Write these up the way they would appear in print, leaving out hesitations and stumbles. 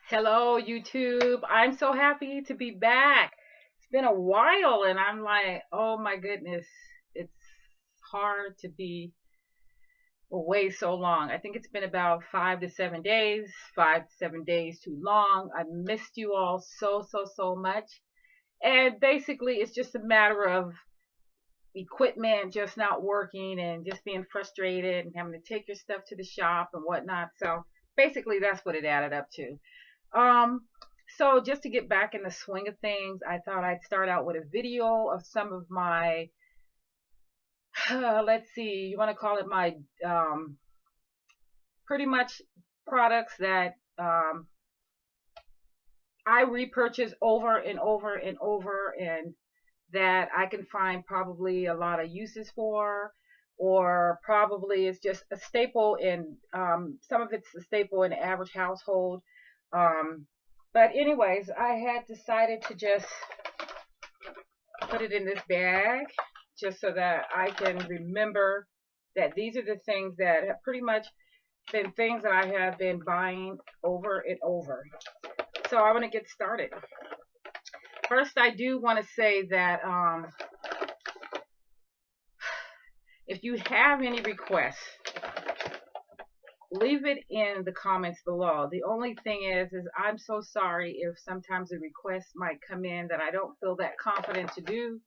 Hello, YouTube. I'm so happy to be back. It's been a while, and I'm like, oh my goodness, it's hard to be away so long. I think it's been about 5 to 7 days, 5 to 7 days too long. I missed you all so much. And basically, it's just a matter of equipment just not working and just being frustrated and having to take your stuff to the shop and whatnot. So basically, that's what it added up to. Um, so just to get back in the swing of things, I thought I'd start out with a video of some of my, let's see, you want to call it my, pretty much products that I repurchase over and over and over, and that I can find probably a lot of uses for, or probably it's just a staple in, some of it's a staple in the average household. Um, but anyways, I had decided to just put it in this bag just so that I can remember that these are the things that have pretty much been things that I have been buying over and over. So I want to get started. First, I do want to say that if you have any requests, leave it in the comments below. The only thing is I'm so sorry if sometimes a request might come in that I don't feel that confident to do.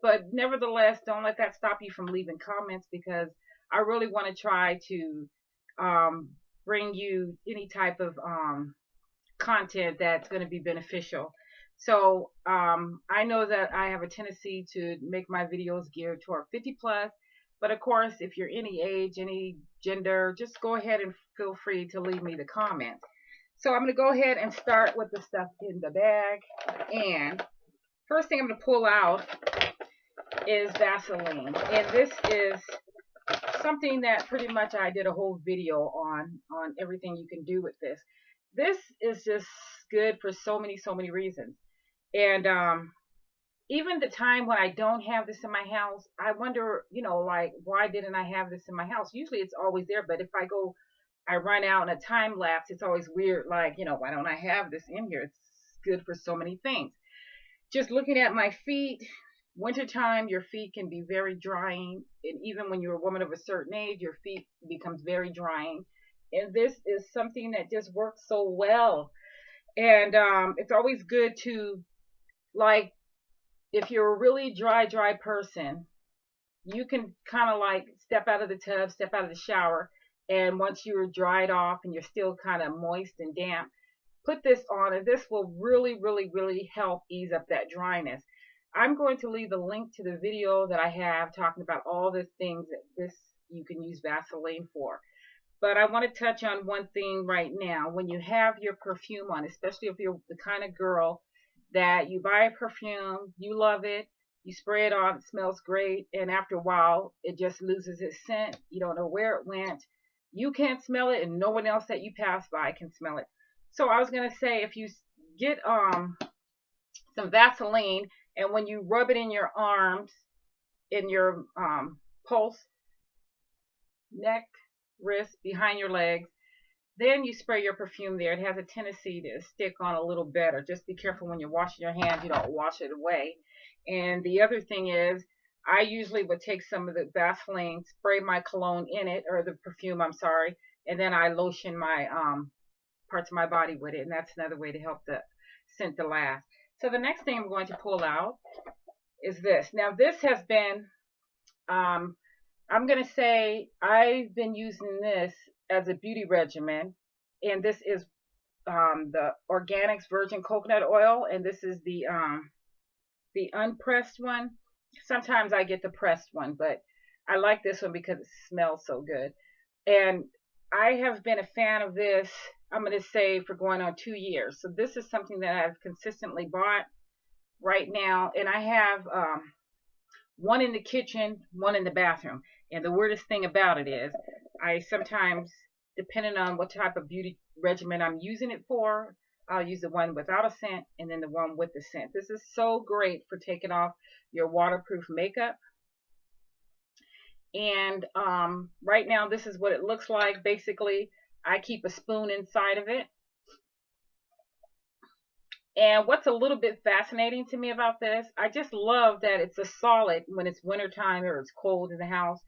But nevertheless, don't let that stop you from leaving comments, because I really want to try to bring you any type of content that's going to be beneficial. So I know that I have a tendency to make my videos geared toward 50 plus, but of course, if you're any age, any gender, just go ahead and feel free to leave me the comments. So I'm going to go ahead and start with the stuff in the bag. And first thing I'm going to pull out is Vaseline. And this is something that pretty much I did a whole video on everything you can do with this. This is just good for so many reasons. And even the time when I don't have this in my house, I wonder, like, why didn't I have this in my house? Usually it's always there, but if I run out in a time lapse, it's always weird, like, why don't I have this in here? It's good for so many things. Just looking at my feet, wintertime, your feet can be very drying. And even when you're a woman of a certain age, your feet becomes very drying. And this is something that just works so well. And it's always good to, like, if you're a really dry person, you can kind of like step out of the tub, step out of the shower, and once you're dried off and you're still kind of moist and damp, put this on, and this will really help ease up that dryness. I'm going to leave the link to the video that I have talking about all the things that this you can use Vaseline for. But I want to touch on one thing right now. When you have your perfume on, especially if you're the kind of girl that you buy a perfume, you love it, you spray it on, it smells great, and after a while, it just loses its scent. You don't know where it went. You can't smell it, and no one else that you pass by can smell it. So I was going to say, if you get some Vaseline, and when you rub it in your arms, in your pulse, neck, wrist, behind your legs, then you spray your perfume there. It has a tendency to stick on a little better. Just be careful when you're washing your hands, you don't wash it away. And the other thing is, I usually would take some of the Vaseline, spray my cologne in it, or the perfume, I'm sorry, and then I lotion my parts of my body with it. And that's another way to help the scent to last. So the next thing I'm going to pull out is this. Now this has been, I'm going to say I've been using this as a beauty regimen, and this is the Organics Virgin Coconut Oil, and this is the unpressed one. Sometimes I get the pressed one, but I like this one because it smells so good. And I have been a fan of this, I'm going to say, for going on 2 years. So this is something that I've consistently bought right now, and I have one in the kitchen, one in the bathroom. And the weirdest thing about it is, I sometimes, depending on what type of beauty regimen I'm using it for, I'll use the one without a scent and then the one with the scent. This is so great for taking off your waterproof makeup. And right now, this is what it looks like. Basically, I keep a spoon inside of it. And what's a little bit fascinating to me about this, I just love that it's a solid when it's wintertime or it's cold in the house.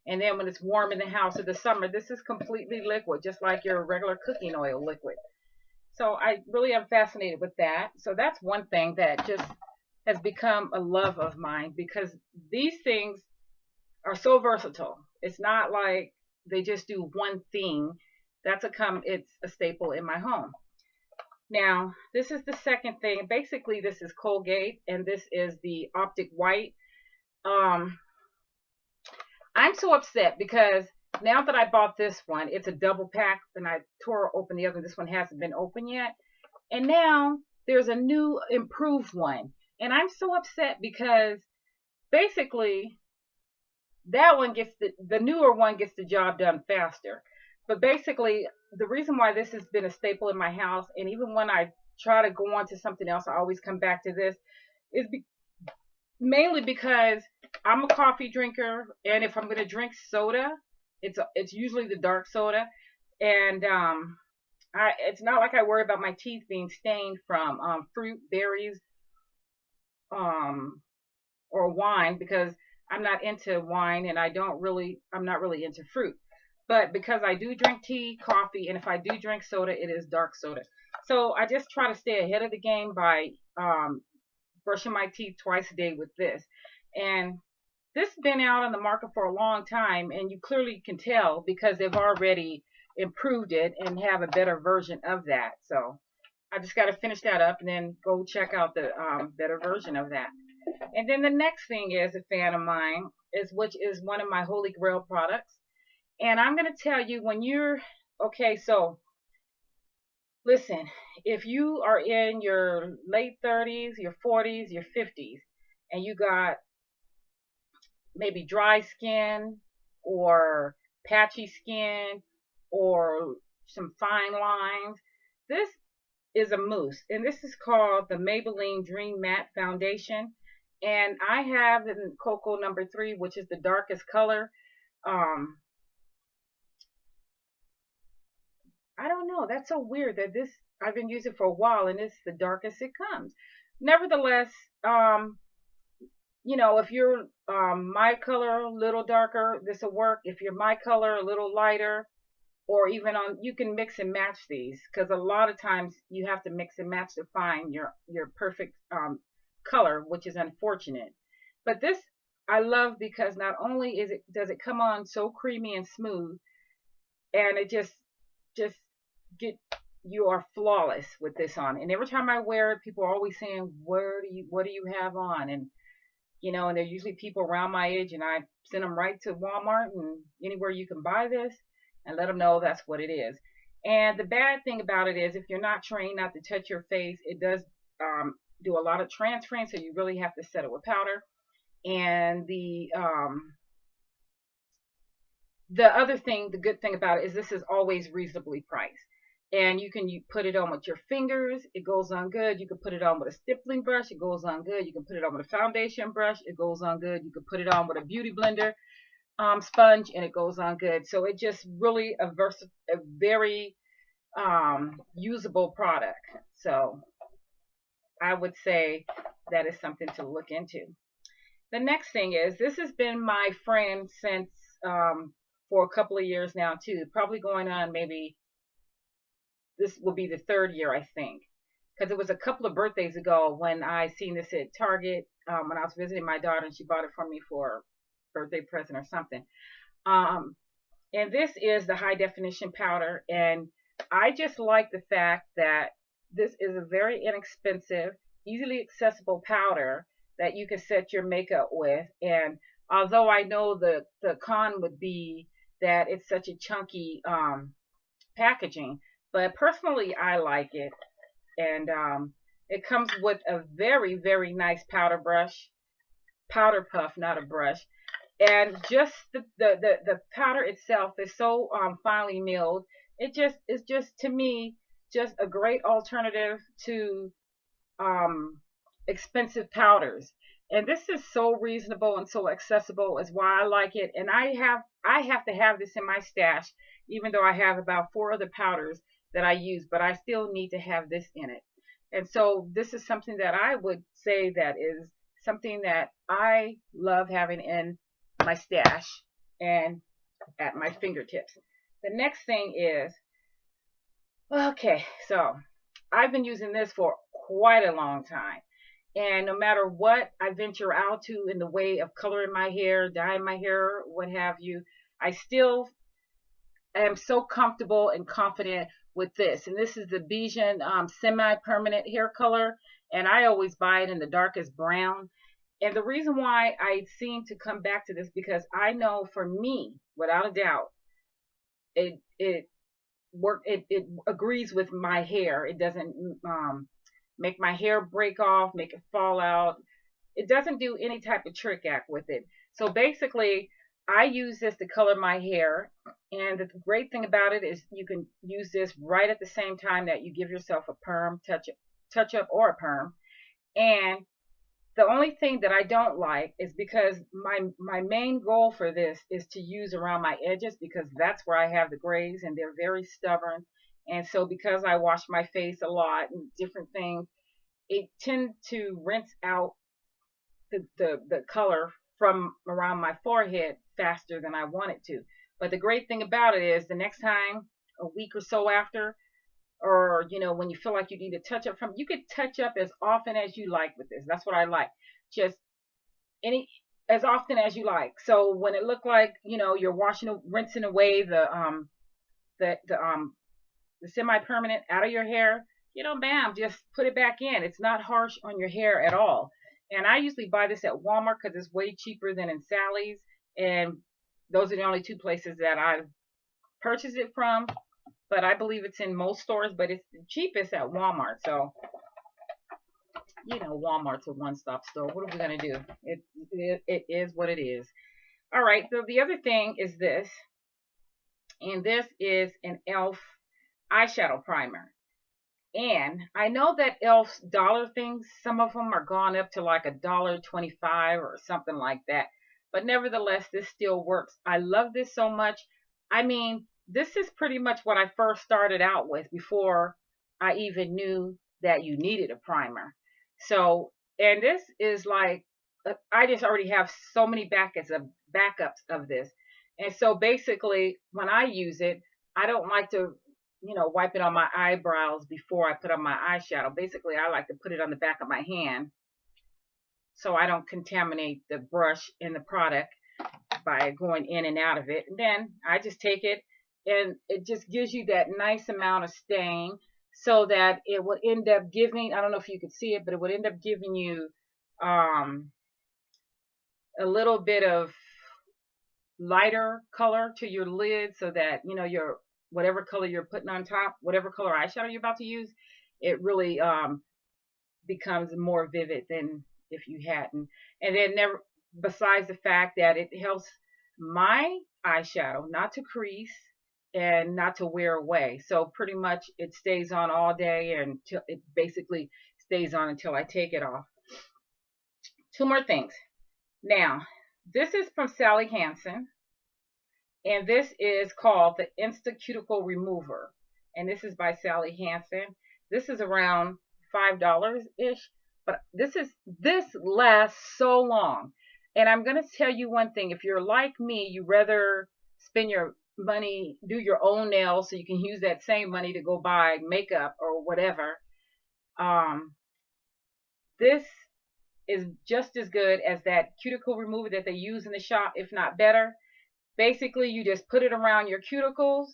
And then when it's warm in the house in the summer, this is completely liquid, just like your regular cooking oil liquid. So I really am fascinated with that. So that's one thing that just has become a love of mine, because these things are so versatile. It's not like they just do one thing. It's a staple in my home. Now, this is the second thing. Basically, this is Colgate, and this is the Optic White. Um, I'm so upset because now that I bought this one, it's a double pack, and I tore open the other. This one hasn't been open yet. And now there's a new improved one. And I'm so upset because basically that one gets the newer one gets the job done faster. But basically, the reason why this has been a staple in my house, and even when I try to go on to something else, I always come back to this, is mainly because I'm a coffee drinker, and if I'm going to drink soda, it's usually the dark soda, and it's not like I worry about my teeth being stained from fruit, berries, um, or wine, because I'm not into wine, and I'm not really into fruit. But because I do drink tea, coffee, and if I do drink soda, it is dark soda. So I just try to stay ahead of the game by brushing my teeth twice a day with this. And this has been out on the market for a long time, and you clearly can tell because they've already improved it and have a better version of that. So I just got to finish that up and then go check out the better version of that. And then the next thing is a fan of mine, which is one of my Holy Grail products. And I'm going to tell you, when you're okay, so listen, if you are in your late 30s, your 40s, your 50s, and you got maybe dry skin or patchy skin or some fine lines, this is a mousse. And this is called the Maybelline Dream Matte Foundation. And I have in Cocoa number 3, which is the darkest color. I don't know. That's so weird that I've been using it for a while and it's the darkest it comes. Nevertheless, if you're my color, a little darker, this will work. If you're my color, a little lighter, or even you can mix and match these, because a lot of times you have to mix and match to find your perfect color, which is unfortunate. But this I love because not only does it come on so creamy and smooth, and it just you are flawless with this on. And every time I wear it, people are always saying, what do you have on? And and they're usually people around my age, and I send them right to Wal Mart and anywhere you can buy this and let them know that's what it is. And the bad thing about it is, if you're not trained not to touch your face, it does do a lot of transferring, so you really have to set it with powder. And the other thing, the good thing about it is this is always reasonably priced. And you put it on with your fingers, it goes on good. You can put it on with a stippling brush, it goes on good. You can put it on with a foundation brush, it goes on good. You can put it on with a beauty blender sponge, and it goes on good. So it just really a very usable product. So I would say that is something to look into. The next thing is, this has been my friend since for a couple of years now too, probably going on, maybe this will be the 3rd year, I think, because it was a couple of birthdays ago when I seen this at Target when I was visiting my daughter, and she bought it for me for a birthday present or something. And this is the high definition powder, and I just like the fact that this is a very inexpensive, easily accessible powder that you can set your makeup with. And although I know the con would be that it's such a chunky packaging, but personally I like it. And it comes with a very, very nice powder puff, not a brush. And just the powder itself is so finely milled. It is just, to me, just a great alternative to expensive powders. And this is so reasonable and so accessible, is why I like it. And I have to have this in my stash, even though I have about 4 other powders that I use, but I still need to have this in it. And so this is something that I would say that is something that I love having in my stash and at my fingertips. The next thing is, okay, so I've been using this for quite a long time. And no matter what I venture out to in the way of coloring my hair, dyeing my hair, what have you, I still am so comfortable and confident with this. And this is the Bigen Semi-Permanent hair color. And I always buy it in the darkest brown. And the reason why I seem to come back to this, because I know for me, without a doubt, it it agrees with my hair. It doesn't make my hair break off, make it fall out. It doesn't do any type of trick act with it. So basically, I use this to color my hair. And the great thing about it is you can use this right at the same time that you give yourself a perm, touch up or a perm. And the only thing that I don't like is because my main goal for this is to use around my edges, because that's where I have the grays and they're very stubborn. And so because I wash my face a lot and different things, it tends to rinse out the color from around my forehead faster than I want it to. But the great thing about it is the next time, a week or so after, or when you feel like you need to touch up from, you could touch up as often as you like with this. That's what I like. Just as often as you like. So when it look like you're rinsing away the semi-permanent out of your hair, bam, just put it back in. It's not harsh on your hair at all. And I usually buy this at Wal Mart because it's way cheaper than in Sally's, and those are the only two places that I've purchased it from. But I believe it's in most stores, but it's the cheapest at Walmart. So, Walmart's a one-stop store. What are we going to do? It is what it is. All right, so the other thing is this. And this is an e.l.f. eyeshadow primer. And I know that e.l.f.'s dollar things, some of them are gone up to like $1.25 or something like that. But nevertheless, this still works. I love this so much. I mean, this is pretty much what I first started out with before I even knew that you needed a primer. So, and this is like, I just already have so many backups of this. And so basically, when I use it, I don't like to, wipe it on my eyebrows before I put on my eyeshadow. Basically, I like to put it on the back of my hand so I don't contaminate the brush and the product by going in and out of it. And then I just take it, and it just gives you that nice amount of stain so that it would end up giving, I don't know if you could see it, but it would end up giving you a little bit of lighter color to your lid, so that your whatever color you're putting on top, whatever color eyeshadow you're about to use, it really becomes more vivid than if you hadn't. And then besides the fact that it helps my eyeshadow not to crease and not to wear away. So pretty much it stays on all day, and it basically stays on until I take it off. Two more things. Now, this is from Sally Hansen, and this is called the Cuticle Remover. And this is by Sally Hansen. This is around $5-ish, but this lasts so long. And I'm going to tell you one thing. If you're like me, you rather spend your money, do your own nails so you can use that same money to go buy makeup or whatever. This is just as good as that cuticle remover that they use in the shop, if not better. Basically, you just put it around your cuticles,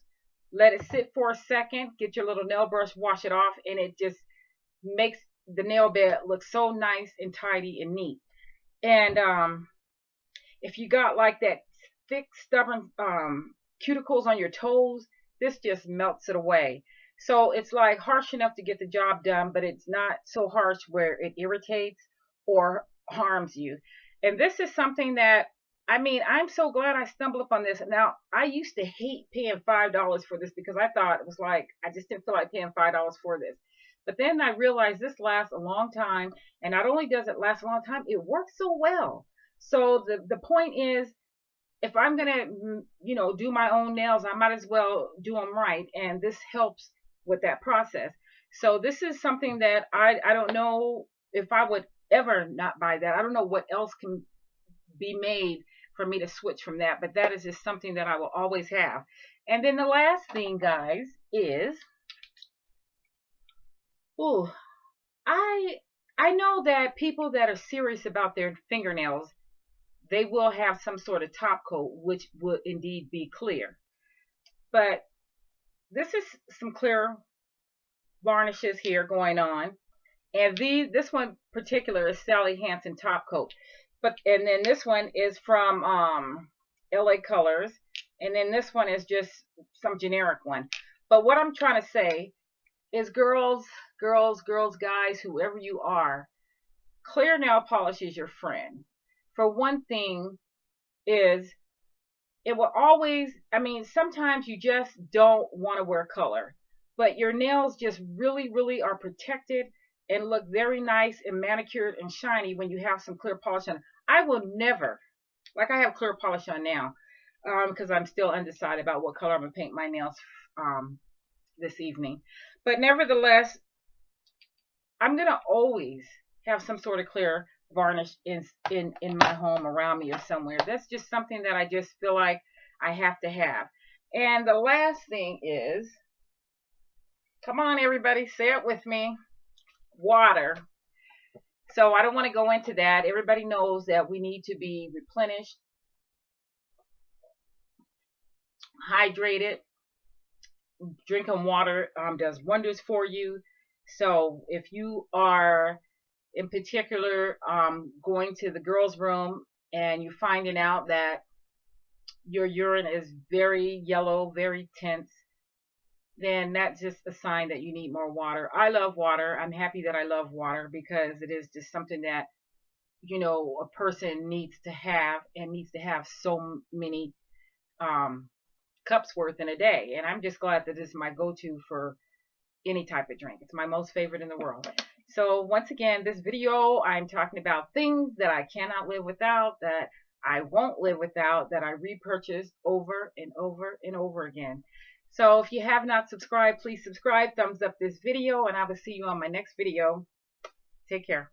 let it sit for a second, get your little nail brush, wash it off, and it just makes the nail bed look so nice and tidy and neat. And if you got like that thick, stubborn cuticles on your toes, this just melts it away. So it's like harsh enough to get the job done, but it's not so harsh where it irritates or harms you. And this is something that, I mean, I'm so glad I stumbled upon this. Now, I used to hate paying $5 for this because I thought it was like, I just didn't feel like paying $5 for this. But then I realized this lasts a long time, and not only does it last a long time, it works so well. So the point is, if I'm gonna, do my own nails, I might as well do them right, and this helps with that process. So this is something that I don't know if I would ever not buy that. I don't know what else can be made for me to switch from that, but that is just something that I will always have. And then the last thing, guys, is, ooh, I I know that people that are serious about their fingernails, they will have some sort of top coat, which will indeed be clear. But this is some clear varnishes here going on. And this one particular is Sally Hansen top coat. And then this one is from LA Colors. And then this one is just some generic one. But what I'm trying to say is, girls, guys, whoever you are, clear nail polish is your friend. For one thing, is it will always, I mean, sometimes you just don't want to wear color, but your nails just really, really are protected and look very nice and manicured and shiny when you have some clear polish on. I will never, like I have clear polish on now, because I'm still undecided about what color I'm going to paint my nails this evening. But nevertheless, I'm going to always have some sort of clear varnish in my home, around me, or somewhere. That's just something that I just feel like I have to have. And the last thing is, come on everybody, say it with me, water. So I don't want to go into that. Everybody knows that we need to be replenished, hydrated. Drinking water does wonders for you. So if you are in particular going to the girls' room and you're finding out that your urine is very yellow, very tense, then that's just a sign that you need more water. I love water. I'm happy that I love water, because it is just something that, you know, a person needs to have, and needs to have so many cups worth in a day. And I'm just glad that this is my go-to for any type of drink. It's my most favorite in the world. So once again, this video, I'm talking about things that I cannot live without, that I won't live without, that I repurchased over and over and over again. So if you have not subscribed, please subscribe, thumbs up this video, and I will see you on my next video. Take care.